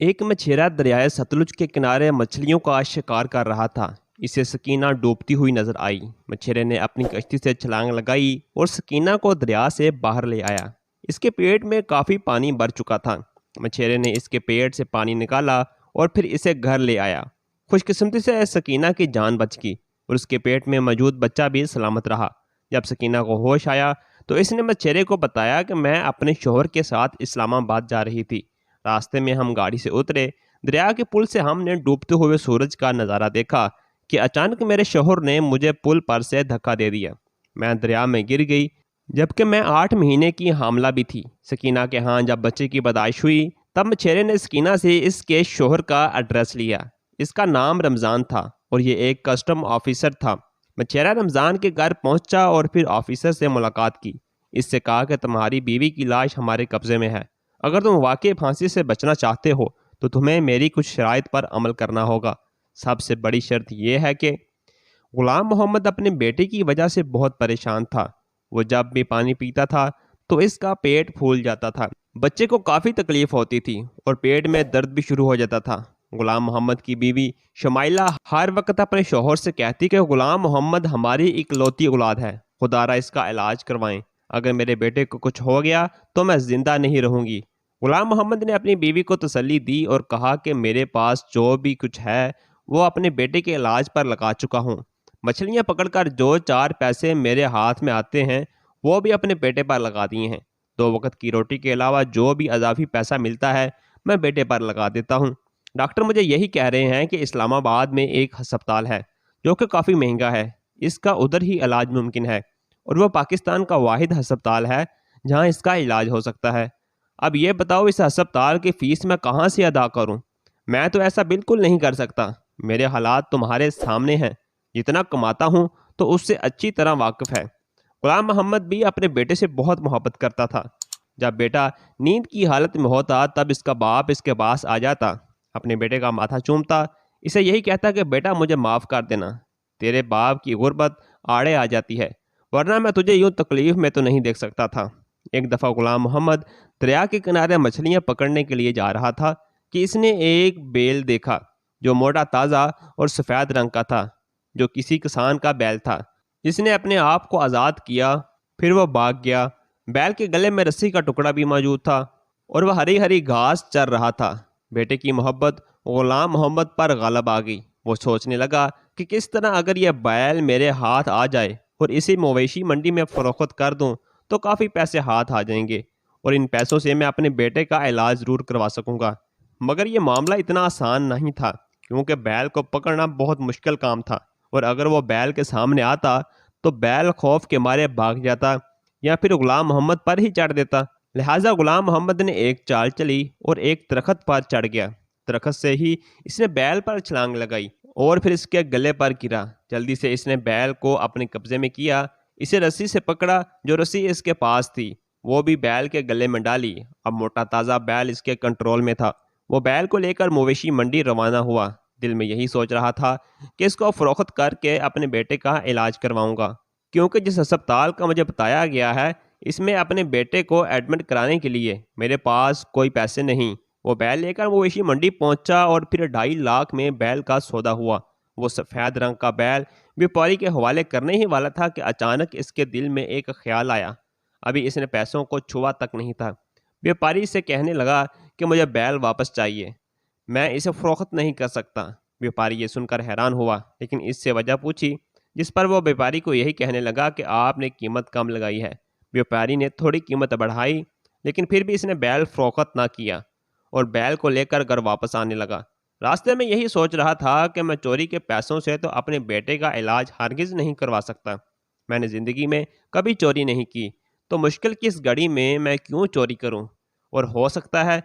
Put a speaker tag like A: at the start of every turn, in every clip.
A: ایک مچھیرا دریائے ستلج کے کنارے مچھلیوں کا شکار کر رہا تھا۔ اسے سکینہ ڈوبتی ہوئی نظر آئی۔ مچھیرے نے اپنی کشتی سے چھلانگ لگائی اور سکینہ کو دریا سے باہر لے آیا۔ اس کے پیٹ میں کافی پانی بھر چکا تھا۔ مچھیرے نے اس کے پیٹ سے پانی نکالا اور پھر اسے گھر لے آیا۔ خوش قسمتی سے سکینہ کی جان بچ گئی اور اس کے پیٹ میں موجود بچہ بھی سلامت رہا۔ جب سکینہ کو ہوش آیا تو اس نے مچھیرے کو بتایا کہ میں اپنے شوہر کے ساتھ اسلام آباد جا رہی تھی۔ راستے میں ہم گاڑی سے اترے۔ دریا کے پل سے ہم نے ڈوبتے ہوئے سورج کا نظارہ دیکھا کہ اچانک میرے شوہر نے مجھے پل پر سے دھکا دے دیا۔ میں دریا میں گر گئی جبکہ میں 8 مہینے کی حاملہ بھی تھی۔ سکینہ کے ہاں جب بچے کی پیدائش ہوئی تب مچھیرے نے سکینہ سے اس کے شوہر کا ایڈریس لیا۔ اس کا نام رمضان تھا اور یہ ایک کسٹم آفیسر تھا۔ مچھیرا رمضان کے گھر پہنچا اور پھر آفیسر سے ملاقات کی۔ اس سے کہا کہ تمہاری بیوی کی لاش ہمارے قبضے میں ہے۔ اگر تم واقعی پھانسی سے بچنا چاہتے ہو تو تمہیں میری کچھ شرائط پر عمل کرنا ہوگا۔ سب سے بڑی شرط یہ ہے کہ غلام محمد اپنے بیٹے کی وجہ سے بہت پریشان تھا۔ وہ جب بھی پانی پیتا تھا تو اس کا پیٹ پھول جاتا تھا۔ بچے کو کافی تکلیف ہوتی تھی اور پیٹ میں درد بھی شروع ہو جاتا تھا۔ غلام محمد کی بیوی شمائلہ ہر وقت اپنے شوہر سے کہتی کہ غلام محمد ہماری اکلوتی اولاد ہے، خدا را اس کا علاج کروائیں۔ اگر میرے بیٹے کو کچھ ہو گیا تو میں زندہ نہیں رہوں گی۔ غلام محمد نے اپنی بیوی کو تسلی دی اور کہا کہ میرے پاس جو بھی کچھ ہے وہ اپنے بیٹے کے علاج پر لگا چکا ہوں۔ مچھلیاں پکڑ کر جو 4 پیسے میرے ہاتھ میں آتے ہیں وہ بھی اپنے بیٹے پر لگا دیے ہیں۔ 2 وقت کی روٹی کے علاوہ جو بھی اضافی پیسہ ملتا ہے میں بیٹے پر لگا دیتا ہوں۔ ڈاکٹر مجھے یہی کہہ رہے ہیں کہ اسلام آباد میں ایک ہسپتال ہے جو کہ کافی مہنگا ہے، اس کا ادھر ہی علاج ممکن ہے اور وہ پاکستان کا واحد ہسپتال ہے جہاں اس کا علاج ہو سکتا ہے۔ اب یہ بتاؤ اس ہسپتال کی فیس میں کہاں سے ادا کروں؟ میں تو ایسا بالکل نہیں کر سکتا۔ میرے حالات تمہارے سامنے ہیں، جتنا کماتا ہوں تو اس سے اچھی طرح واقف ہے۔ غلام محمد بھی اپنے بیٹے سے بہت محبت کرتا تھا۔ جب بیٹا نیند کی حالت میں ہوتا تب اس کا باپ اس کے پاس آ جاتا، اپنے بیٹے کا ماتھا چومتا، اسے یہی کہتا کہ بیٹا مجھے معاف کر دینا، تیرے باپ کی غربت آڑے آ جاتی ہے، ورنہ میں تجھے یوں تکلیف میں تو نہیں دیکھ سکتا تھا۔ ایک دفعہ غلام محمد دریا کے کنارے مچھلیاں پکڑنے کے لیے جا رہا تھا کہ اس نے ایک بیل دیکھا جو موٹا تازہ اور سفید رنگ کا تھا، جو کسی کسان کا بیل تھا۔ اس نے اپنے آپ کو آزاد کیا، پھر وہ بھاگ گیا۔ بیل کے گلے میں رسی کا ٹکڑا بھی موجود تھا اور وہ ہری ہری گھاس چر رہا تھا۔ بیٹے کی محبت غلام محمد پر غالب آ گئی۔ وہ سوچنے لگا کہ کس طرح اگر یہ بیل میرے ہاتھ آ جائے اور اسے مویشی منڈی میں فروخت کر دوں تو کافی پیسے ہاتھ آ جائیں گے اور ان پیسوں سے میں اپنے بیٹے کا علاج ضرور کروا سکوں گا۔ مگر یہ معاملہ اتنا آسان نہیں تھا کیونکہ بیل کو پکڑنا بہت مشکل کام تھا اور اگر وہ بیل کے سامنے آتا تو بیل خوف کے مارے بھاگ جاتا یا پھر غلام محمد پر ہی چڑھ دیتا۔ لہٰذا غلام محمد نے ایک چال چلی اور ایک درخت پر چڑھ گیا۔ درخت سے ہی اس نے بیل پر چھلانگ لگائی اور پھر اس کے گلے پر گرا۔ جلدی سے اس نے بیل کو اپنے قبضے میں کیا، اسے رسی سے پکڑا، جو رسی اس کے پاس تھی وہ بھی بیل کے گلے میں ڈالی۔ اب موٹا تازہ بیل اس کے کنٹرول میں تھا۔ وہ بیل کو لے کر مویشی منڈی روانہ ہوا، دل میں یہی سوچ رہا تھا کہ اس کو فروخت کر کے اپنے بیٹے کا علاج کرواؤں گا، کیونکہ جس ہسپتال کا مجھے بتایا گیا ہے اس میں اپنے بیٹے کو ایڈمٹ کرانے کے لیے میرے پاس کوئی پیسے نہیں۔ وہ بیل لے کر مویشی منڈی پہنچا اور پھر 2.5 لاکھ میں بیل کا سودا ہوا۔ وہ سفید رنگ کا بیل بیپاری کے حوالے کرنے ہی والا تھا کہ اچانک اس کے دل میں ایک خیال آیا۔ ابھی اس نے پیسوں کو چھوا تک نہیں تھا۔ بیپاری سے کہنے لگا کہ مجھے بیل واپس چاہیے، میں اسے فروخت نہیں کر سکتا۔ بیپاری یہ سن کر حیران ہوا لیکن اس سے وجہ پوچھی، جس پر وہ بیپاری کو یہی کہنے لگا کہ آپ نے قیمت کم لگائی ہے۔ بیپاری نے تھوڑی قیمت بڑھائی لیکن پھر بھی اس نے بیل فروخت نہ کیا اور بیل کو لے کر گھر واپس آنے لگا۔ راستے میں یہی سوچ رہا تھا کہ میں چوری کے پیسوں سے تو اپنے بیٹے کا علاج ہرگز نہیں کروا سکتا۔ میں نے زندگی میں کبھی چوری نہیں کی، تو مشکل کی اس گھڑی میں کیوں چوری کروں؟ اور ہو سکتا ہے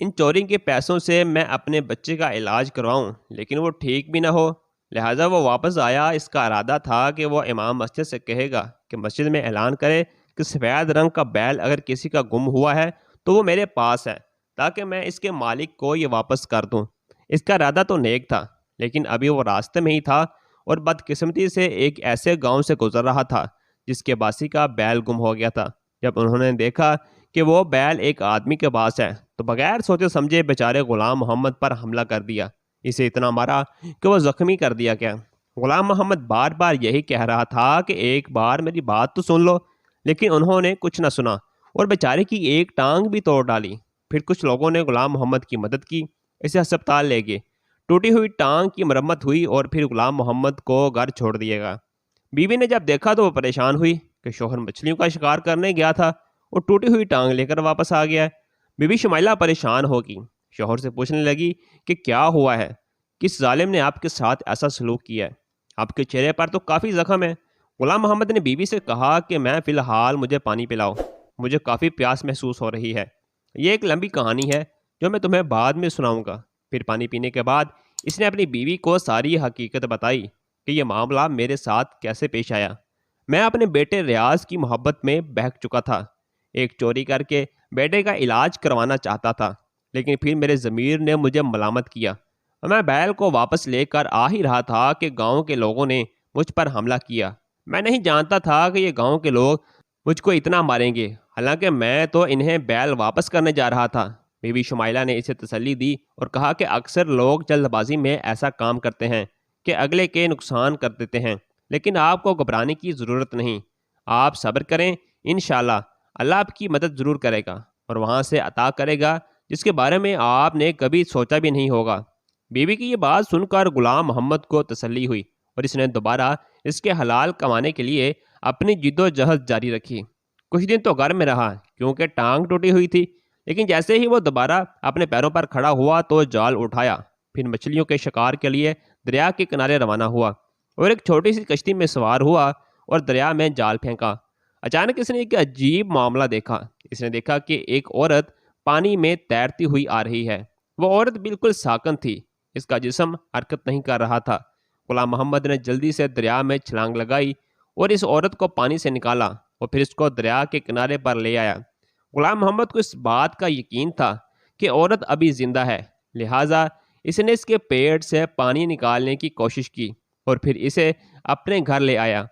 A: ان چوری کے پیسوں سے میں اپنے بچے کا علاج کرواؤں لیکن وہ ٹھیک بھی نہ ہو۔ لہٰذا وہ واپس آیا۔ اس کا ارادہ تھا کہ وہ امام مسجد سے کہے گا کہ مسجد میں اعلان کرے کہ سفید رنگ کا بیل اگر کسی کا گم ہوا ہے تو وہ میرے پاس ہے، تاکہ میں اس کے مالک کو یہ واپس کر دوں۔ اس کا ارادہ تو نیک تھا لیکن ابھی وہ راستے میں ہی تھا اور بدقسمتی سے ایک ایسے گاؤں سے گزر رہا تھا جس کے باسی کا بیل گم ہو گیا تھا۔ جب انہوں نے دیکھا کہ وہ بیل ایک آدمی کے پاس ہے تو بغیر سوچے سمجھے بیچارے غلام محمد پر حملہ کر دیا، اسے اتنا مارا کہ وہ زخمی کر دیا گیا۔ غلام محمد بار بار یہی کہہ رہا تھا کہ ایک بار میری بات تو سن لو، لیکن انہوں نے کچھ نہ سنا اور بیچارے کی ایک ٹانگ بھی توڑ ڈالی۔ پھر کچھ لوگوں نے غلام محمد کی مدد کی، اسے ہسپتال لے گئے، ٹوٹی ہوئی ٹانگ کی مرمت ہوئی اور پھر غلام محمد کو گھر چھوڑ دیا گا۔ بیوی نے جب دیکھا تو وہ پریشان ہوئی کہ شوہر مچھلیوں کا شکار کرنے گیا تھا اور ٹوٹی ہوئی ٹانگ لے کر واپس آ گیا ہے۔ بیوی شمائلہ پریشان ہوگی، شوہر سے پوچھنے لگی کہ کیا ہوا ہے، کس ظالم نے آپ کے ساتھ ایسا سلوک کیا ہے، آپ کے چہرے پر تو کافی زخم ہے۔ غلام محمد نے بیوی سے کہا کہ میں فی الحال مجھے پانی پلاؤ، مجھے کافی پیاس محسوس ہو رہی ہے۔ یہ ایک لمبی کہانی ہے جو میں تمہیں بعد میں سناؤں گا۔ پھر پانی پینے کے بعد اس نے اپنی بیوی کو ساری حقیقت بتائی کہ یہ معاملہ میرے ساتھ کیسے پیش آیا۔ میں اپنے بیٹے ریاض کی محبت میں بہک چکا تھا، ایک چوری کر کے بیٹے کا علاج کروانا چاہتا تھا، لیکن پھر میرے ضمیر نے مجھے ملامت کیا۔ میں بیل کو واپس لے کر آ ہی رہا تھا کہ گاؤں کے لوگوں نے مجھ پر حملہ کیا۔ میں نہیں جانتا تھا کہ یہ گاؤں کے لوگ مجھ کو اتنا ماریں گے، حالانکہ میں تو انہیں بیل واپس کرنے جا رہا تھا۔ بیوی شمائلہ نے اسے تسلی دی اور کہا کہ اکثر لوگ جلد بازی میں ایسا کام کرتے ہیں کہ اگلے کے نقصان کر دیتے ہیں، لیکن آپ کو گھبرانے کی ضرورت نہیں، آپ صبر کریں، انشاءاللہ اللہ آپ کی مدد ضرور کرے گا اور وہاں سے عطا کرے گا جس کے بارے میں آپ نے کبھی سوچا بھی نہیں ہوگا۔ بیوی کی یہ بات سن کر غلام محمد کو تسلی ہوئی اور اس نے دوبارہ اس کے حلال کمانے کے لیے اپنی جد و جہد جاری رکھی۔ کچھ دن تو گھر میں رہا کیونکہ ٹانگ ٹوٹی ہوئی تھی، لیکن جیسے ہی وہ دوبارہ اپنے پیروں پر کھڑا ہوا تو جال اٹھایا، پھر مچھلیوں کے شکار کے لیے دریا کے کنارے روانہ ہوا اور ایک چھوٹی سی کشتی میں سوار ہوا اور دریا میں جال پھینکا۔ اچانک اس نے ایک عجیب معاملہ دیکھا۔ اس نے دیکھا کہ ایک عورت پانی میں تیرتی ہوئی آ رہی ہے۔ وہ عورت بالکل ساکن تھی، اس کا جسم حرکت نہیں کر رہا تھا۔ غلام محمد نے جلدی سے دریا میں چھلانگ لگائی اور اس عورت کو پانی سے نکالا اور پھر اس کو دریا کے کنارے پر لے آیا۔ غلام محمد کو اس بات کا یقین تھا کہ عورت ابھی زندہ ہے، لہٰذا اس نے اس کے پیٹ سے پانی نکالنے کی کوشش کی اور پھر اسے اپنے گھر لے آیا۔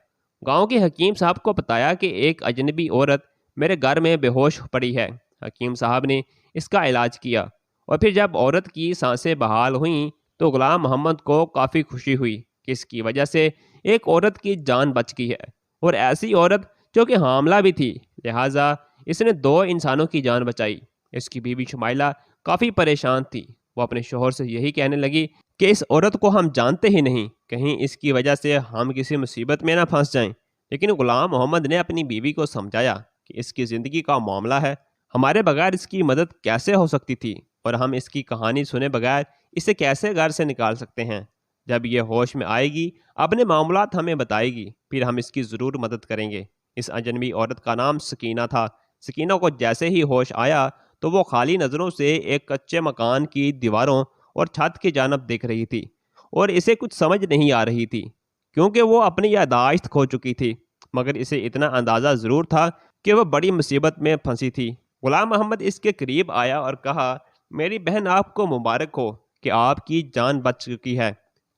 A: گاؤں کے حکیم صاحب کو بتایا کہ ایک اجنبی عورت میرے گھر میں بے ہوش پڑی ہے۔ حکیم صاحب نے اس کا علاج کیا اور پھر جب عورت کی سانسیں بحال ہوئیں تو غلام محمد کو کافی خوشی ہوئی کہ اس کی وجہ سے ایک عورت کی جان بچ گئی ہے اور ایسی عورت جو کہ حاملہ بھی تھی، لہٰذا اس نے 2 انسانوں کی جان بچائی۔ اس کی بیوی شمائلہ کافی پریشان تھی، وہ اپنے شوہر سے یہی کہنے لگی کہ اس عورت کو ہم جانتے ہی نہیں، کہیں اس کی وجہ سے ہم کسی مصیبت میں نہ پھنس جائیں۔ لیکن غلام محمد نے اپنی بیوی کو سمجھایا کہ اس کی زندگی کا معاملہ ہے، ہمارے بغیر اس کی مدد کیسے ہو سکتی تھی اور ہم اس کی کہانی سنے بغیر اسے کیسے گھر سے نکال سکتے ہیں۔ جب یہ ہوش میں آئے گی اپنے معاملات ہمیں بتائے گی، پھر ہم اس کی ضرور مدد کریں گے۔ اس اجنبی عورت کا نام سکینہ تھا۔ سکینہ کو جیسے ہی ہوش آیا تو وہ خالی نظروں سے ایک کچے مکان کی دیواروں اور چھت کی جانب دیکھ رہی تھی اور اسے کچھ سمجھ نہیں آ رہی تھی کیونکہ وہ اپنی یادداشت کھو چکی تھی، مگر اسے اتنا اندازہ ضرور تھا کہ وہ بڑی مصیبت میں پھنسی تھی۔ غلام محمد اس کے قریب آیا اور کہا، میری بہن آپ کو مبارک ہو کہ آپ کی جان بچ چکی ہے،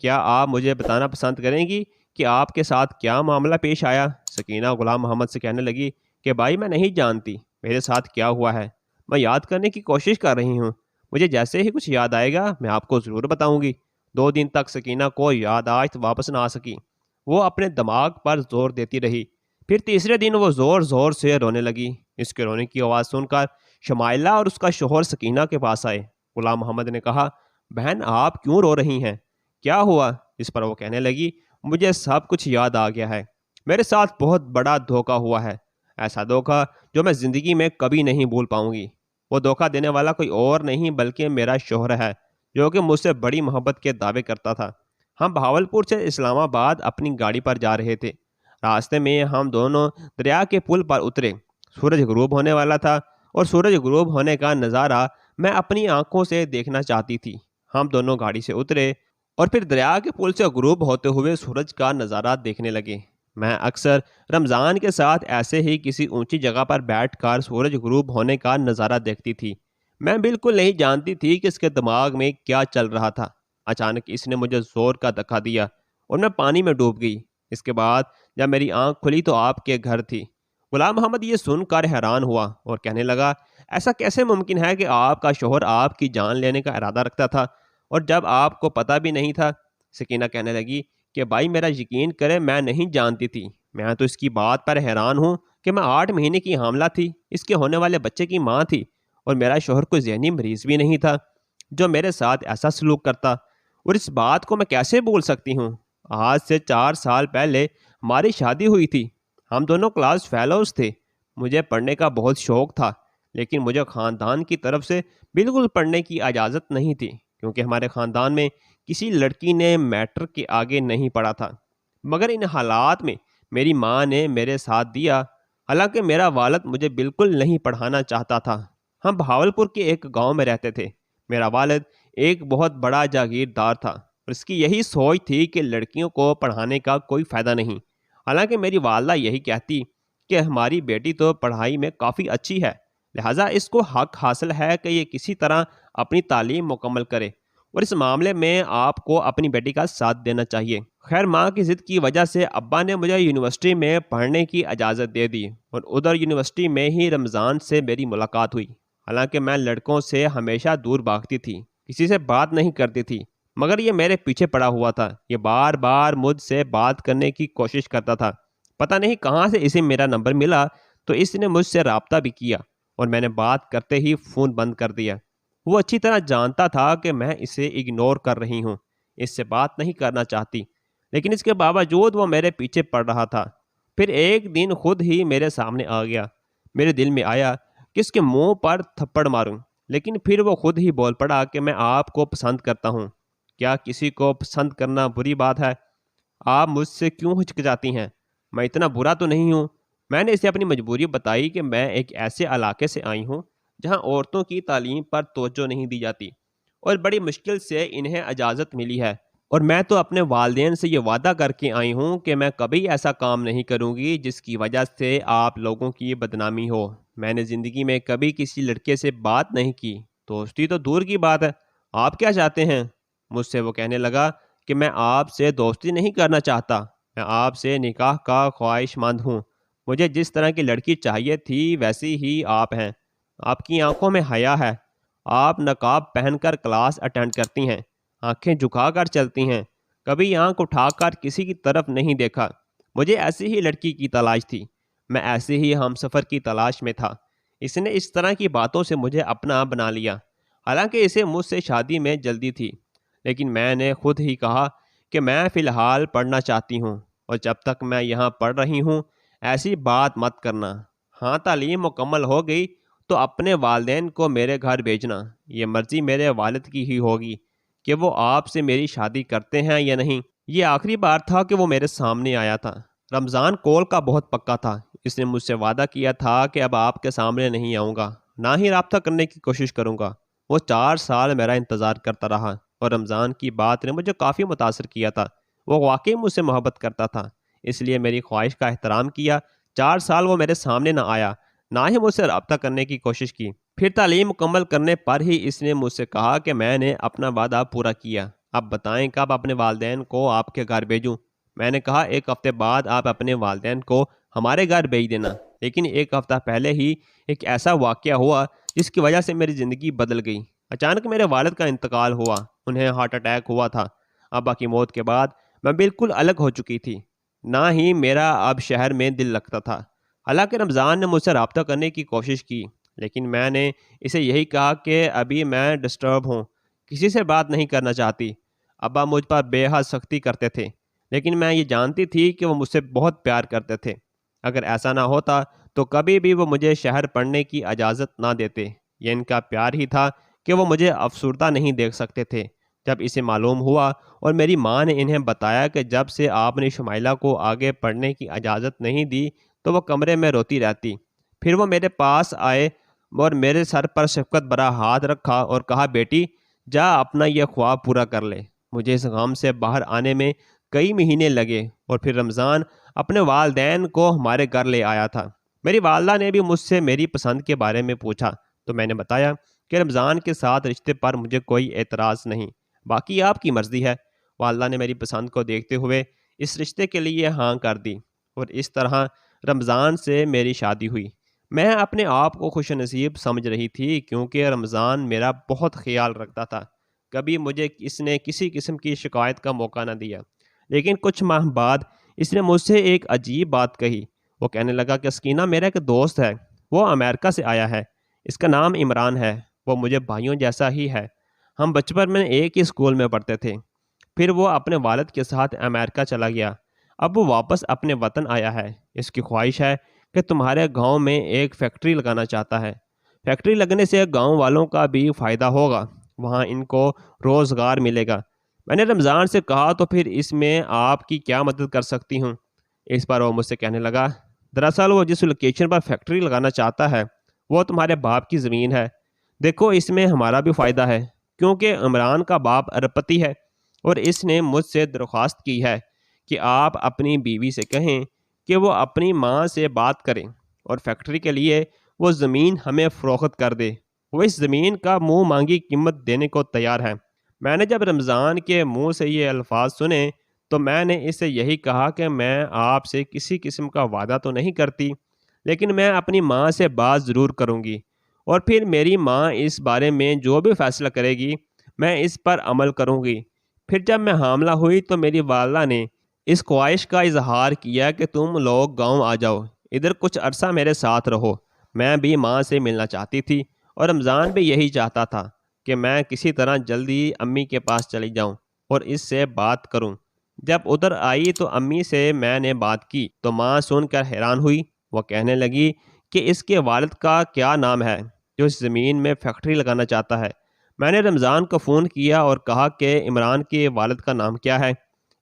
A: کیا آپ مجھے بتانا پسند کریں گی کہ آپ کے ساتھ کیا معاملہ پیش آیا؟ سکینہ غلام محمد سے کہنے لگی کہ بھائی میں نہیں جانتی میرے ساتھ کیا ہوا ہے، میں یاد کرنے کی کوشش کر رہی ہوں، مجھے جیسے ہی کچھ یاد آئے گا میں آپ کو ضرور بتاؤں گی۔ 2 دن تک سکینہ کو یادداشت واپس نہ آ سکی، وہ اپنے دماغ پر زور دیتی رہی۔ پھر تیسرے دن وہ زور زور سے رونے لگی۔ اس کے رونے کی آواز سن کر شمائلہ اور اس کا شوہر سکینہ کے پاس آئے۔ غلام محمد نے کہا، بہن آپ کیوں رو رہی ہیں، کیا ہوا؟ اس پر وہ کہنے لگی، مجھے سب کچھ یاد آ گیا ہے، میرے ساتھ بہت بڑا دھوکہ ہوا ہے، ایسا دھوکہ جو میں زندگی میں کبھی نہیں بھول پاؤں گی۔ وہ دھوکہ دینے والا کوئی اور نہیں بلکہ میرا شوہر ہے جو کہ مجھ سے بڑی محبت کے دعوے کرتا تھا۔ ہم بہاولپور سے اسلام آباد اپنی گاڑی پر جا رہے تھے، راستے میں ہم دونوں دریا کے پل پر اترے، سورج غروب ہونے والا تھا اور سورج غروب ہونے کا نظارہ میں اپنی آنکھوں سے دیکھنا چاہتی تھی۔ ہم دونوں گاڑی سے اترے اور پھر دریا کے پل سے غروب ہوتے ہوئے سورج کا نظارہ دیکھنے لگے۔ میں اکثر رمضان کے ساتھ ایسے ہی کسی اونچی جگہ پر بیٹھ کر سورج غروب ہونے کا نظارہ دیکھتی تھی۔ میں بالکل نہیں جانتی تھی کہ اس کے دماغ میں کیا چل رہا تھا۔ اچانک اس نے مجھے زور کا دھکا دیا اور میں پانی میں ڈوب گئی۔ اس کے بعد جب میری آنکھ کھلی تو آپ کے گھر تھی۔ غلام محمد یہ سن کر حیران ہوا اور کہنے لگا، ایسا کیسے ممکن ہے کہ آپ کا شوہر آپ کی جان لینے کا ارادہ رکھتا تھا اور جب آپ کو پتہ بھی نہیں تھا؟ سکینہ کہنے لگی کہ بھائی میرا یقین کرے، میں نہیں جانتی تھی، میں تو اس کی بات پر حیران ہوں کہ میں 8 مہینے کی حاملہ تھی، اس کے ہونے والے بچے کی ماں تھی، اور میرا شوہر کوئی ذہنی مریض بھی نہیں تھا جو میرے ساتھ ایسا سلوک کرتا، اور اس بات کو میں کیسے بھول سکتی ہوں؟ آج سے 4 سال پہلے ہماری شادی ہوئی تھی، ہم دونوں کلاس فیلوز تھے، مجھے پڑھنے کا بہت شوق تھا، لیکن مجھے خاندان کی طرف سے بالکل پڑھنے کی اجازت نہیں تھی، کیونکہ ہمارے خاندان میں کسی لڑکی نے میٹرک کے آگے نہیں پڑھا تھا۔ مگر ان حالات میں میری ماں نے میرے ساتھ دیا، حالانکہ میرا والد مجھے بالکل نہیں پڑھانا چاہتا تھا۔ ہم بہاولپور کے ایک گاؤں میں رہتے تھے، میرا والد ایک بہت بڑا جاگیردار تھا اور اس کی یہی سوچ تھی کہ لڑکیوں کو پڑھانے کا کوئی فائدہ نہیں، حالانکہ میری والدہ یہی کہتی کہ ہماری بیٹی تو پڑھائی میں کافی اچھی ہے، لہٰذا اس کو حق حاصل ہے کہ یہ کسی طرح اپنی تعلیم مکمل کرے، اور اس معاملے میں آپ کو اپنی بیٹی کا ساتھ دینا چاہیے۔ خیر ماں کی ضد کی وجہ سے ابا نے مجھے یونیورسٹی میں پڑھنے کی اجازت دے دی، اور ادھر یونیورسٹی میں ہی رمضان سے میری ملاقات ہوئی۔ حالانکہ میں لڑکوں سے ہمیشہ دور بھاگتی تھی، کسی سے بات نہیں کرتی تھی، مگر یہ میرے پیچھے پڑا ہوا تھا، یہ بار بار مجھ سے بات کرنے کی کوشش کرتا تھا۔ پتہ نہیں کہاں سے اسے میرا نمبر ملا، تو اس نے مجھ سے رابطہ بھی کیا، اور میں نے بات کرتے ہی فون بند کر دیا۔ وہ اچھی طرح جانتا تھا کہ میں اسے اگنور کر رہی ہوں، اس سے بات نہیں کرنا چاہتی، لیکن اس کے باوجود وہ میرے پیچھے پڑ رہا تھا۔ پھر ایک دن خود ہی میرے سامنے آ گیا، میرے دل میں آیا کہ اس کے منہ پر تھپڑ ماروں، لیکن پھر وہ خود ہی بول پڑا کہ میں آپ کو پسند کرتا ہوں۔ کیا کسی کو پسند کرنا بری بات ہے؟ آپ مجھ سے کیوں ہچکچاتی ہیں؟ میں اتنا برا تو نہیں ہوں۔ میں نے اسے اپنی مجبوری بتائی کہ میں ایک ایسے علاقے سے آئی ہوں جہاں عورتوں کی تعلیم پر توجہ نہیں دی جاتی، اور بڑی مشکل سے انہیں اجازت ملی ہے، اور میں تو اپنے والدین سے یہ وعدہ کر کے آئی ہوں کہ میں کبھی ایسا کام نہیں کروں گی جس کی وجہ سے آپ لوگوں کی بدنامی ہو۔ میں نے زندگی میں کبھی کسی لڑکے سے بات نہیں کی، دوستی تو دور کی بات ہے۔ آپ کیا چاہتے ہیں؟ مجھ سے وہ کہنے لگا کہ میں آپ سے دوستی نہیں کرنا چاہتا، میں آپ سے نکاح کا خواہش مند ہوں۔ مجھے جس طرح کی لڑکی چاہیے تھی ویسی ہی آپ ہیں۔ آپ کی آنکھوں میں حیا ہے، آپ نقاب پہن کر کلاس اٹینڈ کرتی ہیں، آنکھیں جھکا کر چلتی ہیں، کبھی آنکھ اٹھا کر کسی کی طرف نہیں دیکھا۔ مجھے ایسی ہی لڑکی کی تلاش تھی، میں ایسے ہی ہم سفر کی تلاش میں تھا۔ اس نے اس طرح کی باتوں سے مجھے اپنا بنا لیا، حالانکہ اسے مجھ سے شادی میں جلدی تھی، لیکن میں نے خود ہی کہا کہ میں فی الحال پڑھنا چاہتی ہوں، اور جب تک میں یہاں پڑھ رہی ہوں ایسی بات مت کرنا۔ ہاں تعلیم مکمل ہو گئی تو اپنے والدین کو میرے گھر بھیجنا، یہ مرضی میرے والد کی ہی ہوگی کہ وہ آپ سے میری شادی کرتے ہیں یا نہیں۔ یہ آخری بار تھا کہ وہ میرے سامنے آیا تھا۔ رمضان کول کا بہت پکا تھا، اس نے مجھ سے وعدہ کیا تھا کہ اب آپ کے سامنے نہیں آؤں گا، نہ ہی رابطہ کرنے کی کوشش کروں گا۔ وہ 4 سال میرا انتظار کرتا رہا، اور رمضان کی بات نے مجھے کافی متاثر کیا تھا۔ وہ واقعی مجھ سے محبت کرتا تھا، اس لیے میری خواہش کا احترام کیا۔ 4 سال وہ میرے سامنے نہ آیا، نہ ہی مجھ سے رابطہ کرنے کی کوشش کی۔ پھر تعلیم مکمل کرنے پر ہی اس نے مجھ سے کہا کہ میں نے اپنا وعدہ پورا کیا، اب بتائیں کب اپنے والدین کو آپ کے گھر بھیجوں؟ میں نے کہا 1 ہفتے بعد آپ اپنے والدین کو ہمارے گھر بھیج دینا، لیکن 1 ہفتہ پہلے ہی ایک ایسا واقعہ ہوا جس کی وجہ سے میری زندگی بدل گئی۔ اچانک میرے والد کا انتقال ہوا، انہیں ہارٹ اٹیک ہوا تھا۔ ابا کی موت کے بعد میں بالکل الگ ہو چکی تھی، نہ ہی میرا اب شہر میں دل لگتا تھا۔ حالانکہ رمضان نے مجھ سے رابطہ کرنے کی کوشش کی، لیکن میں نے اسے یہی کہا کہ ابھی میں ڈسٹرب ہوں، کسی سے بات نہیں کرنا چاہتی۔ ابا مجھ پر بے حد سختی کرتے تھے، لیکن میں یہ جانتی تھی کہ وہ مجھ سے بہت پیار کرتے تھے۔ اگر ایسا نہ ہوتا تو کبھی بھی وہ مجھے شہر پڑھنے کی اجازت نہ دیتے۔ یہ ان کا پیار ہی تھا کہ وہ مجھے افسردہ نہیں دیکھ سکتے تھے۔ جب اسے معلوم ہوا اور میری ماں نے انہیں بتایا کہ جب سے آپ نے شمائلہ کو آگے پڑھنے کی اجازت نہیں دی تو وہ کمرے میں روتی رہتی، پھر وہ میرے پاس آئے اور میرے سر پر شفقت بھرا ہاتھ رکھا اور کہا، بیٹی جا اپنا یہ خواب پورا کر لے۔ مجھے اس غم سے باہر آنے میں کئی مہینے لگے، اور پھر رمضان اپنے والدین کو ہمارے گھر لے آیا تھا۔ میری والدہ نے بھی مجھ سے میری پسند کے بارے میں پوچھا، تو میں نے بتایا کہ رمضان کے ساتھ رشتے پر مجھے کوئی اعتراض نہیں، باقی آپ کی مرضی ہے۔ والدہ نے میری پسند کو دیکھتے ہوئے اس رشتے کے لیے ہاں کر دی، اور اس طرح رمضان سے میری شادی ہوئی۔ میں اپنے آپ کو خوش نصیب سمجھ رہی تھی کیونکہ رمضان میرا بہت خیال رکھتا تھا۔ کبھی مجھے اس نے کسی قسم کی شکایت کا موقع نہ دیا۔ لیکن کچھ ماہ بعد اس نے مجھ سے ایک عجیب بات کہی۔ وہ کہنے لگا کہ سکینہ، میرا ایک دوست ہے، وہ امریکہ سے آیا ہے، اس کا نام عمران ہے، وہ مجھے بھائیوں جیسا ہی ہے، ہم بچپن میں ایک ہی اسکول میں پڑھتے تھے، پھر وہ اپنے والد کے ساتھ امریکہ چلا گیا، اب وہ واپس اپنے وطن آیا ہے، اس کی خواہش ہے کہ تمہارے گاؤں میں ایک فیکٹری لگانا چاہتا ہے، فیکٹری لگنے سے گاؤں والوں کا بھی فائدہ ہوگا، وہاں ان کو روزگار ملے گا۔ میں نے رمضان سے کہا تو پھر اس میں آپ کی کیا مدد کر سکتی ہوں؟ اس پر وہ مجھ سے کہنے لگا، دراصل وہ جس لوکیشن پر فیکٹری لگانا چاہتا ہے وہ تمہارے باپ کی زمین ہے، دیکھو اس میں ہمارا بھی فائدہ ہے، کیونکہ عمران کا باپ ارب پتی ہے اور اس نے مجھ سے درخواست کی ہے کہ آپ اپنی بیوی سے کہیں کہ وہ اپنی ماں سے بات کریں اور فیکٹری کے لیے وہ زمین ہمیں فروخت کر دے، وہ اس زمین کا منہ مانگی قیمت دینے کو تیار ہے۔ میں نے جب رمضان کے منہ سے یہ الفاظ سنے تو میں نے اس سے یہی کہا کہ میں آپ سے کسی قسم کا وعدہ تو نہیں کرتی، لیکن میں اپنی ماں سے بات ضرور کروں گی اور پھر میری ماں اس بارے میں جو بھی فیصلہ کرے گی میں اس پر عمل کروں گی۔ پھر جب میں حاملہ ہوئی تو میری والدہ نے اس خواہش کا اظہار کیا کہ تم لوگ گاؤں آ جاؤ، ادھر کچھ عرصہ میرے ساتھ رہو۔ میں بھی ماں سے ملنا چاہتی تھی اور رمضان بھی یہی چاہتا تھا کہ میں کسی طرح جلدی امی کے پاس چلی جاؤں اور اس سے بات کروں۔ جب ادھر آئی تو امی سے میں نے بات کی تو ماں سن کر حیران ہوئی، وہ کہنے لگی کہ اس کے والد کا کیا نام ہے جو اس زمین میں فیکٹری لگانا چاہتا ہے؟ میں نے رمضان کو فون کیا اور کہا کہ عمران کے والد کا نام کیا ہے؟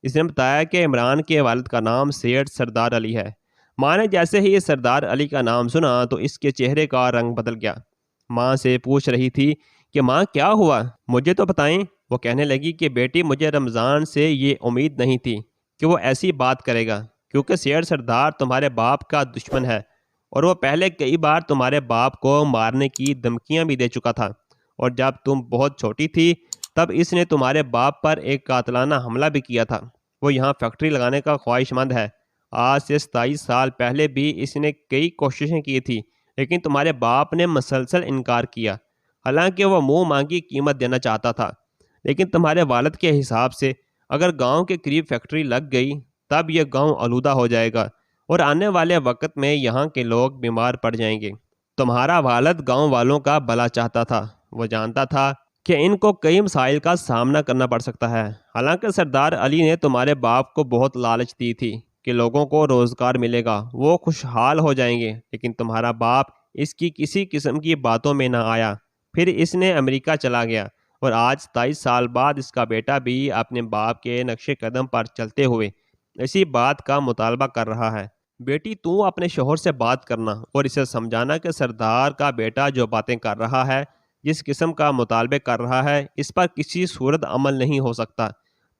A: اس نے بتایا کہ عمران کے والد کا نام سید سردار علی ہے۔ ماں نے جیسے ہی سردار علی کا نام سنا تو اس کے چہرے کا رنگ بدل گیا۔ ماں سے پوچھ رہی تھی کہ ماں کیا ہوا، مجھے تو بتائیں۔ وہ کہنے لگی کہ بیٹی، مجھے رمضان سے یہ امید نہیں تھی کہ وہ ایسی بات کرے گا، کیونکہ سید سردار تمہارے باپ کا دشمن ہے اور وہ پہلے کئی بار تمہارے باپ کو مارنے کی دھمکیاں بھی دے چکا تھا، اور جب تم بہت چھوٹی تھی تب اس نے تمہارے باپ پر ایک قاتلانہ حملہ بھی کیا تھا۔ وہ یہاں فیکٹری لگانے کا خواہش مند ہے۔ آج سے 27 سال پہلے بھی اس نے کئی کوششیں کی تھی، لیکن تمہارے باپ نے مسلسل انکار کیا، حالانکہ وہ منہ مانگی قیمت دینا چاہتا تھا۔ لیکن تمہارے والد کے حساب سے اگر گاؤں کے قریب فیکٹری لگ گئی تب یہ گاؤں آلودہ ہو جائے گا اور آنے والے وقت میں یہاں کے لوگ بیمار پڑ جائیں گے۔ تمہارا والد گاؤں والوں کا بھلا چاہتا تھا، وہ جانتا تھا کہ ان کو کئی مسائل کا سامنا کرنا پڑ سکتا ہے، حالانکہ سردار علی نے تمہارے باپ کو بہت لالچ دی تھی کہ لوگوں کو روزگار ملے گا، وہ خوشحال ہو جائیں گے، لیکن تمہارا باپ اس کی کسی قسم کی باتوں میں نہ آیا۔ پھر اس نے امریکہ چلا گیا اور آج 27 سال بعد اس کا بیٹا بھی اپنے باپ کے نقش قدم پر چلتے ہوئے اسی بات کا مطالبہ کر رہا ہے۔ بیٹی، تو اپنے شوہر سے بات کرنا اور اسے سمجھانا کہ سردار کا بیٹا جو باتیں کر رہا ہے، جس قسم کا مطالبے کر رہا ہے، اس پر کسی صورت عمل نہیں ہو سکتا۔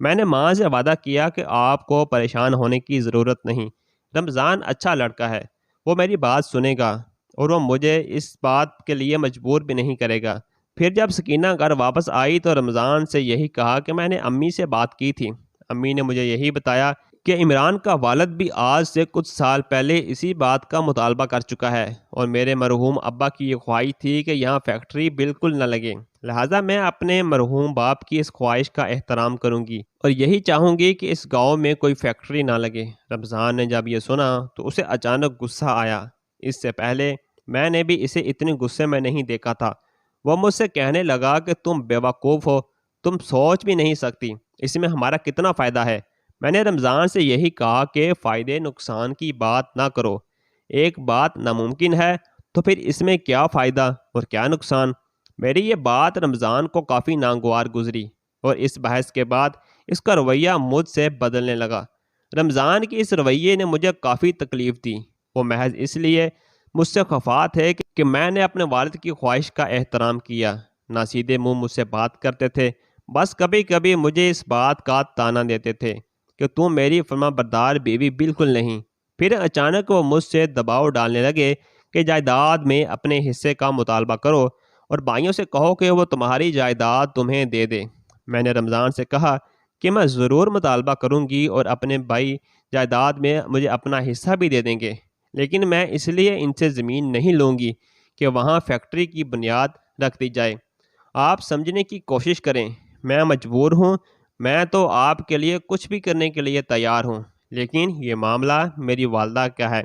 A: میں نے ماں سے وعدہ کیا کہ آپ کو پریشان ہونے کی ضرورت نہیں، رمضان اچھا لڑکا ہے، وہ میری بات سنے گا اور وہ مجھے اس بات کے لیے مجبور بھی نہیں کرے گا۔ پھر جب سکینہ گھر واپس آئی تو رمضان سے یہی کہا کہ میں نے امی سے بات کی تھی، امی نے مجھے یہی بتایا کہ عمران کا والد بھی آج سے کچھ سال پہلے اسی بات کا مطالبہ کر چکا ہے اور میرے مرحوم ابا کی یہ خواہش تھی کہ یہاں فیکٹری بالکل نہ لگے، لہٰذا میں اپنے مرحوم باپ کی اس خواہش کا احترام کروں گی اور یہی چاہوں گی کہ اس گاؤں میں کوئی فیکٹری نہ لگے۔ رمضان نے جب یہ سنا تو اسے اچانک غصہ آیا، اس سے پہلے میں نے بھی اسے اتنے غصے میں نہیں دیکھا تھا۔ وہ مجھ سے کہنے لگا کہ تم بیوقوف ہو، تم سوچ بھی نہیں سکتی اس میں ہمارا کتنا فائدہ ہے۔ میں نے رمضان سے یہی کہا کہ فائدے نقصان کی بات نہ کرو، ایک بات ناممکن ہے تو پھر اس میں کیا فائدہ اور کیا نقصان؟ میری یہ بات رمضان کو کافی ناگوار گزری اور اس بحث کے بعد اس کا رویہ مجھ سے بدلنے لگا۔ رمضان کی اس رویے نے مجھے کافی تکلیف دی، وہ محض اس لیے مجھ سے خفا تھے کہ میں نے اپنے والد کی خواہش کا احترام کیا، نہ سیدھے منہ مجھ سے بات کرتے تھے، بس کبھی کبھی مجھے اس بات کا تانا دیتے تھے کہ تم میری فرما بردار بیوی بالکل نہیں۔ پھر اچانک وہ مجھ سے دباؤ ڈالنے لگے کہ جائیداد میں اپنے حصے کا مطالبہ کرو اور بھائیوں سے کہو کہ وہ تمہاری جائیداد تمہیں دے دے۔ میں نے رمضان سے کہا کہ میں ضرور مطالبہ کروں گی اور اپنے بھائی جائیداد میں مجھے اپنا حصہ بھی دے دیں گے، لیکن میں اس لیے ان سے زمین نہیں لوں گی کہ وہاں فیکٹری کی بنیاد رکھ دی جائے۔ آپ سمجھنے کی کوشش کریں، میں مجبور ہوں، میں تو آپ کے لیے کچھ بھی کرنے کے لیے تیار ہوں، لیکن یہ معاملہ میری والدہ کا ہے،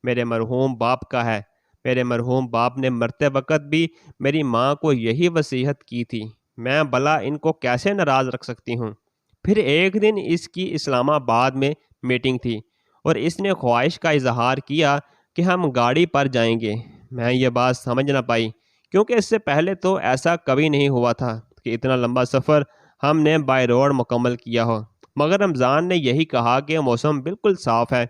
A: میرے مرحوم باپ کا ہے۔ میرے مرحوم باپ نے مرتے وقت بھی میری ماں کو یہی وصیت کی تھی، میں بھلا ان کو کیسے ناراض رکھ سکتی ہوں؟ پھر ایک دن اس کی اسلام آباد میں میٹنگ تھی اور اس نے خواہش کا اظہار کیا کہ ہم گاڑی پر جائیں گے۔ میں یہ بات سمجھ نہ پائی، کیونکہ اس سے پہلے تو ایسا کبھی نہیں ہوا تھا کہ اتنا لمبا سفر ہم نے بائی روڈ مکمل کیا ہو۔ مگر رمضان نے یہی کہا کہ موسم بالکل صاف ہے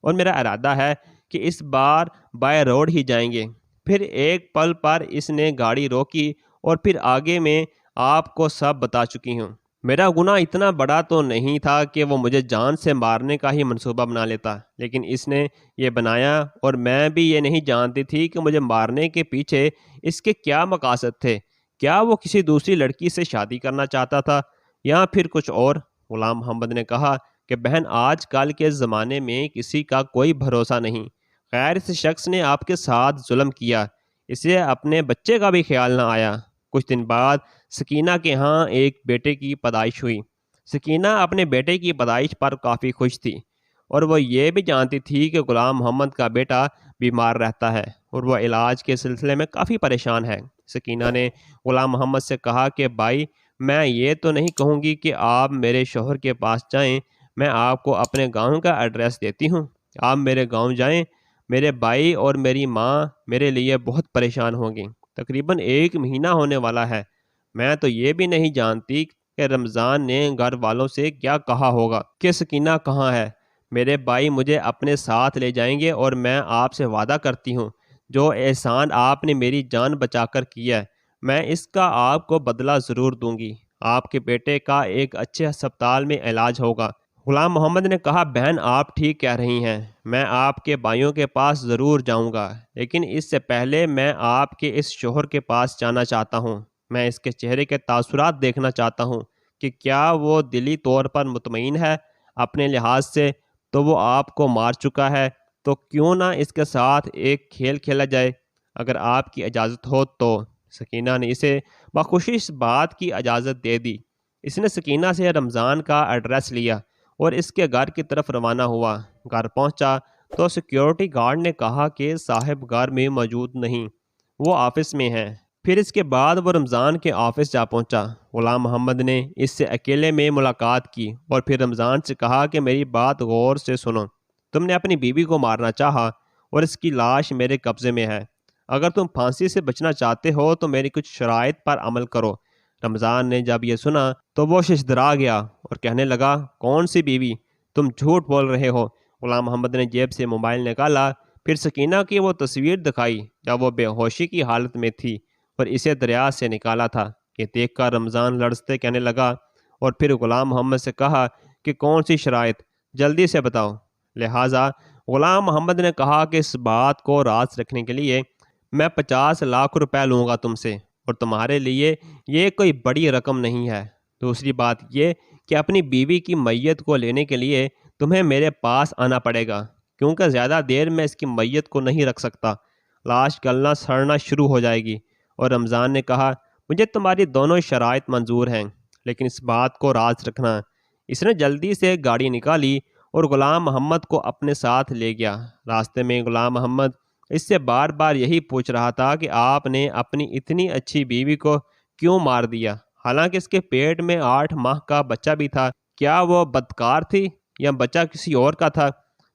A: اور میرا ارادہ ہے کہ اس بار بائی روڈ ہی جائیں گے۔ پھر ایک پل پر اس نے گاڑی روکی اور پھر آگے میں آپ کو سب بتا چکی ہوں۔ میرا گناہ اتنا بڑا تو نہیں تھا کہ وہ مجھے جان سے مارنے کا ہی منصوبہ بنا لیتا، لیکن اس نے یہ بنایا اور میں بھی یہ نہیں جانتی تھی کہ مجھے مارنے کے پیچھے اس کے کیا مقاصد تھے۔ کیا وہ کسی دوسری لڑکی سے شادی کرنا چاہتا تھا یا پھر کچھ اور؟ غلام محمد نے کہا کہ بہن، آج کل کے زمانے میں کسی کا کوئی بھروسہ نہیں۔ خیر اس شخص نے آپ کے ساتھ ظلم کیا، اسے اپنے بچے کا بھی خیال نہ آیا۔ کچھ دن بعد سکینہ کے ہاں ایک بیٹے کی پیدائش ہوئی۔ سکینہ اپنے بیٹے کی پیدائش پر کافی خوش تھی اور وہ یہ بھی جانتی تھی کہ غلام محمد کا بیٹا بیمار رہتا ہے اور وہ علاج کے سلسلے میں کافی پریشان ہے۔ سکینہ نے غلام محمد سے کہا کہ بھائی، میں یہ تو نہیں کہوں گی کہ آپ میرے شوہر کے پاس جائیں، میں آپ کو اپنے گاؤں کا ایڈریس دیتی ہوں، آپ میرے گاؤں جائیں، میرے بھائی اور میری ماں میرے لیے بہت پریشان ہوں گی۔ تقریباً 1 مہینہ ہونے والا ہے، میں تو یہ بھی نہیں جانتی کہ رمضان نے گھر والوں سے کیا کہا ہوگا کہ سکینہ کہاں ہے۔ میرے بھائی مجھے اپنے ساتھ لے جائیں گے اور میں آپ سے وعدہ کرتی ہوں، جو احسان آپ نے میری جان بچا کر کیا ہے، میں اس کا آپ کو بدلہ ضرور دوں گی۔ آپ کے بیٹے کا ایک اچھے ہسپتال میں علاج ہوگا۔ غلام محمد نے کہا بہن، آپ ٹھیک کہہ رہی ہیں، میں آپ کے بھائیوں کے پاس ضرور جاؤں گا، لیکن اس سے پہلے میں آپ کے اس شوہر کے پاس جانا چاہتا ہوں۔ میں اس کے چہرے کے تاثرات دیکھنا چاہتا ہوں کہ کیا وہ دلی طور پر مطمئن ہے اپنے لحاظ سے، تو وہ آپ کو مار چکا ہے، تو کیوں نہ اس کے ساتھ ایک کھیل کھیلا جائے، اگر آپ کی اجازت ہو تو۔ سکینہ نے اسے بخوشی اس بات کی اجازت دے دی۔ اس نے سکینہ سے رمضان کا ایڈریس لیا اور اس کے گھر کی طرف روانہ ہوا۔ گھر پہنچا تو سیکیورٹی گارڈ نے کہا کہ صاحب گھر میں موجود نہیں، وہ آفس میں ہیں۔ پھر اس کے بعد وہ رمضان کے آفس جا پہنچا۔ غلام محمد نے اس سے اکیلے میں ملاقات کی اور پھر رمضان سے کہا کہ میری بات غور سے سنو، تم نے اپنی بیوی کو مارنا چاہا اور اس کی لاش میرے قبضے میں ہے، اگر تم پھانسی سے بچنا چاہتے ہو تو میری کچھ شرائط پر عمل کرو۔ رمضان نے جب یہ سنا تو وہ ششدرا گیا اور کہنے لگا، کون سی بیوی؟ تم جھوٹ بول رہے ہو۔ غلام محمد نے جیب سے موبائل نکالا، پھر سکینہ کی وہ تصویر دکھائی جب وہ بے ہوشی کی حالت میں تھی اور اسے دریا سے نکالا تھا۔ یہ دیکھ کر رمضان لرزتے کہنے لگا اور پھر غلام محمد سے کہا کہ کون سی شرائط، جلدی سے بتاؤ۔ لہٰذا غلام محمد نے کہا کہ اس بات کو راز رکھنے کے لیے میں 50 لاکھ روپے لوں گا تم سے، اور تمہارے لیے یہ کوئی بڑی رقم نہیں ہے۔ دوسری بات یہ کہ اپنی بیوی کی میت کو لینے کے لیے تمہیں میرے پاس آنا پڑے گا، کیونکہ زیادہ دیر میں اس کی میت کو نہیں رکھ سکتا، لاش گلنا سڑنا شروع ہو جائے گی۔ اور رمضان نے کہا، مجھے تمہاری دونوں شرائط منظور ہیں، لیکن اس بات کو راز رکھنا۔ اس نے جلدی سے گاڑی نکالی اور غلام محمد کو اپنے ساتھ لے گیا۔ راستے میں غلام محمد اس سے بار بار یہی پوچھ رہا تھا کہ آپ نے اپنی اتنی اچھی بیوی کو کیوں مار دیا، حالانکہ اس کے پیٹ میں 8 ماہ کا بچہ بھی تھا؟ کیا وہ بدکار تھی یا بچہ کسی اور کا تھا؟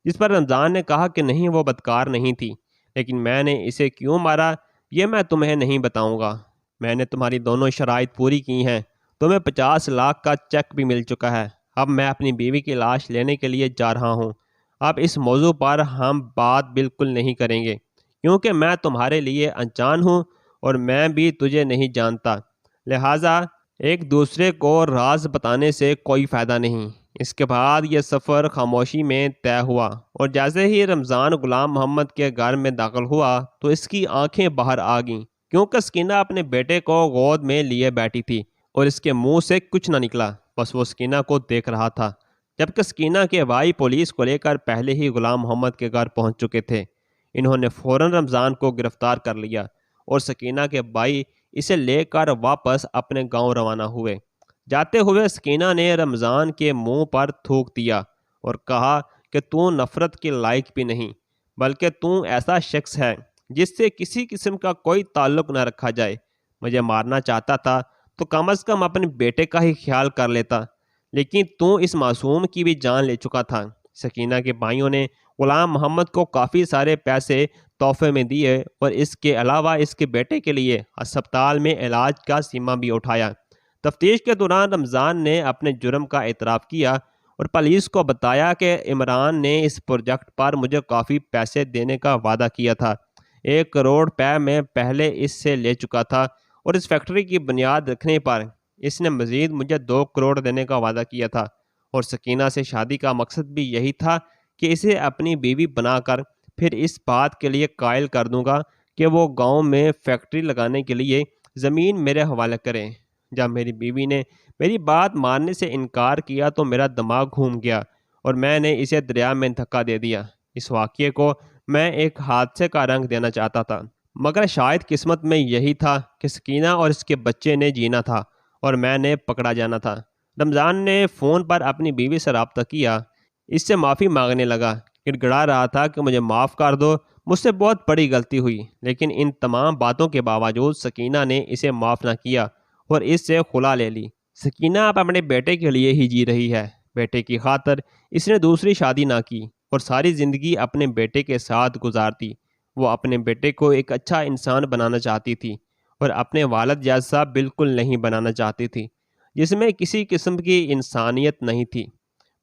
A: جس پر رمضان نے کہا کہ نہیں، وہ بدکار نہیں تھی، لیکن میں نے اسے کیوں مارا یہ میں تمہیں نہیں بتاؤں گا۔ میں نے تمہاری دونوں شرائط پوری کی ہیں، تمہیں 50 لاکھ کا چیک بھی مل چکا ہے۔ اب میں اپنی بیوی کی لاش لینے کے لیے جا رہا ہوں۔ اب اس موضوع پر ہم بات بالکل نہیں کریں گے، کیونکہ میں تمہارے لیے انجان ہوں اور میں بھی تجھے نہیں جانتا، لہٰذا ایک دوسرے کو راز بتانے سے کوئی فائدہ نہیں۔ اس کے بعد یہ سفر خاموشی میں طے ہوا اور جیسے ہی رمضان غلام محمد کے گھر میں داخل ہوا تو اس کی آنکھیں باہر آ گئیں، کیونکہ سکینہ اپنے بیٹے کو گود میں لیے بیٹھی تھی اور اس کے منہ سے کچھ نہ نکلا، بس وہ سکینہ کو دیکھ رہا تھا، جبکہ سکینہ کے بھائی پولیس کو لے کر پہلے ہی غلام محمد کے گھر پہنچ چکے تھے۔ انہوں نے فوراً رمضان کو گرفتار کر لیا اور سکینہ کے بھائی اسے لے کر واپس اپنے گاؤں روانہ ہوئے۔ جاتے ہوئے سکینہ نے رمضان کے منہ پر تھوک دیا اور کہا کہ تو نفرت کے لائق بھی نہیں، بلکہ تو ایسا شخص ہے جس سے کسی قسم کا کوئی تعلق نہ رکھا جائے۔ مجھے مارنا چاہتا تھا تو کم از کم اپنے بیٹے کا ہی خیال کر لیتا، لیکن تو اس معصوم کی بھی جان لے چکا تھا۔ سکینہ کے بھائیوں نے غلام محمد کو کافی سارے پیسے تحفے میں دیے اور اس کے علاوہ اس کے بیٹے کے لیے ہسپتال میں علاج کا ذمہ بھی اٹھایا۔ تفتیش کے دوران رمضان نے اپنے جرم کا اعتراف کیا اور پولیس کو بتایا کہ عمران نے اس پروجیکٹ پر مجھے کافی پیسے دینے کا وعدہ کیا تھا۔ 1 کروڑ روپے میں پہلے اس سے لے چکا تھا اور اس فیکٹری کی بنیاد رکھنے پر اس نے مزید مجھے 2 کروڑ دینے کا وعدہ کیا تھا، اور سکینہ سے شادی کا مقصد بھی یہی تھا کہ اسے اپنی بیوی بنا کر پھر اس بات کے لیے قائل کر دوں گا کہ وہ گاؤں میں فیکٹری لگانے کے لیے زمین میرے حوالے کرے۔ جب میری بیوی نے میری بات ماننے سے انکار کیا تو میرا دماغ گھوم گیا اور میں نے اسے دریا میں دھکا دے دیا۔ اس واقعے کو میں ایک حادثے کا رنگ دینا چاہتا تھا، مگر شاید قسمت میں یہی تھا کہ سکینہ اور اس کے بچے نے جینا تھا اور میں نے پکڑا جانا تھا۔ رمضان نے فون پر اپنی بیوی سے رابطہ کیا، اس سے معافی مانگنے لگا، گڑگڑا رہا تھا کہ مجھے معاف کر دو، مجھ سے بہت بڑی غلطی ہوئی۔ لیکن ان تمام باتوں کے باوجود سکینہ نے اسے معاف نہ کیا اور اس سے خلا لے لی۔ سکینہ اب اپنے بیٹے کے لیے ہی جی رہی ہے۔ بیٹے کی خاطر اس نے دوسری شادی نہ کی اور ساری زندگی اپنے بیٹے کے ساتھ گزارتی۔ وہ اپنے بیٹے کو ایک اچھا انسان بنانا چاہتی تھی اور اپنے والد جیسا بالکل نہیں بنانا چاہتی تھی، جس میں کسی قسم کی انسانیت نہیں تھی۔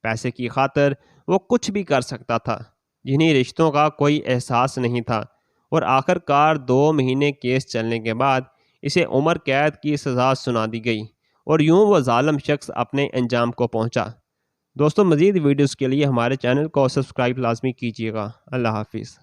A: پیسے کی خاطر وہ کچھ بھی کر سکتا تھا، جنہیں رشتوں کا کوئی احساس نہیں تھا، اور آخر کار 2 مہینے کیس چلنے کے بعد اسے عمر قید کی سزا سنا دی گئی اور یوں وہ ظالم شخص اپنے انجام کو پہنچا۔ دوستوں، مزید ویڈیوز کے لیے ہمارے چینل کو سبسکرائب لازمی کیجیے گا۔ اللہ حافظ۔